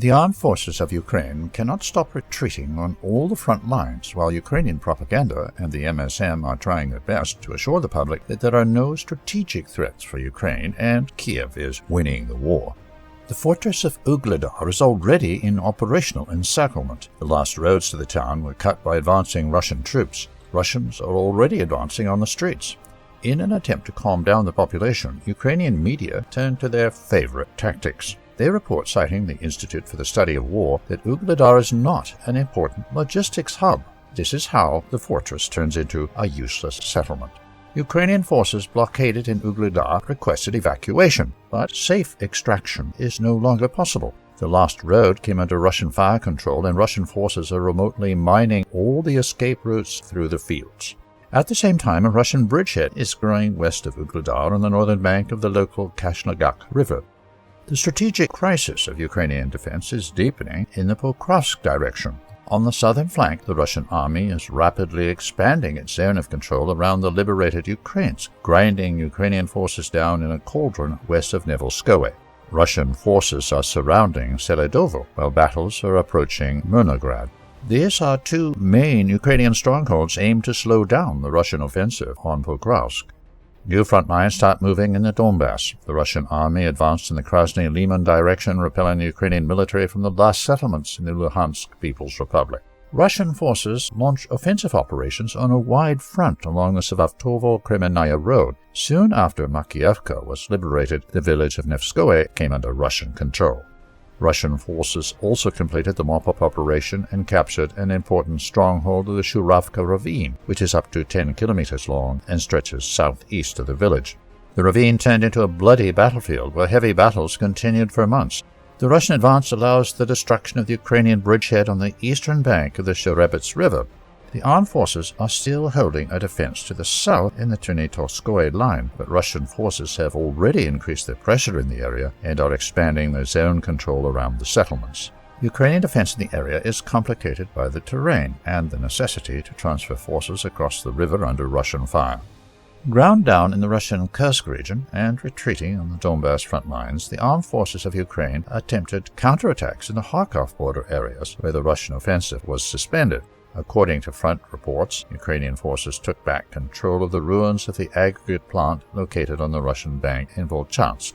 The armed forces of Ukraine cannot stop retreating on all the front lines, while Ukrainian propaganda and the MSM are trying their best to assure the public that there are no strategic threats for Ukraine and Kiev is winning the war. The fortress of Ugledar is already in operational encirclement. The last roads to the town were cut by advancing Russian troops. Russians are already advancing on the streets. In an attempt to calm down the population, Ukrainian media turned to their favorite tactics. They report, citing the Institute for the Study of War, that Ugledar is not an important logistics hub. This is how the fortress turns into a useless settlement. Ukrainian forces blockaded in Ugledar requested evacuation, but safe extraction is no longer possible. The last road came under Russian fire control, and Russian forces are remotely mining all the escape routes through the fields. At the same time, a Russian bridgehead is growing west of Ugledar on the northern bank of the local Kashnagak River. The strategic crisis of Ukrainian defense is deepening in the Pokrovsk direction. On the southern flank, the Russian army is rapidly expanding its zone of control around the liberated Ukraines, grinding Ukrainian forces down in a cauldron west of Nevelskoye. Russian forces are surrounding Seledovo, while battles are approaching Myrnograd. These are two main Ukrainian strongholds aimed to slow down the Russian offensive on Pokrovsk. New front lines start moving in the Donbass. The Russian army advanced in the Krasny-Liman direction, repelling the Ukrainian military from the last settlements in the Luhansk People's Republic. Russian forces launch offensive operations on a wide front along the Savatovo-Kremenaya road. Soon after Makiivka was liberated, the village of Nevskoye came under Russian control. Russian forces also completed the mop-up operation and captured an important stronghold of the Shuravka ravine, which is up to 10 kilometers long and stretches southeast of the village. The ravine turned into a bloody battlefield where heavy battles continued for months. The Russian advance allows the destruction of the Ukrainian bridgehead on the eastern bank of the Sherebets River. The armed forces are still holding a defense to the south in the Ternitolskoye line, but Russian forces have already increased their pressure in the area and are expanding their zone control around the settlements. Ukrainian defense in the area is complicated by the terrain and the necessity to transfer forces across the river under Russian fire. Ground down in the Russian Kursk region and retreating on the Donbass front lines, the armed forces of Ukraine attempted counterattacks in the Kharkov border areas where the Russian offensive was suspended. According to front reports, Ukrainian forces took back control of the ruins of the aggregate plant located on the Russian bank in Volchansk.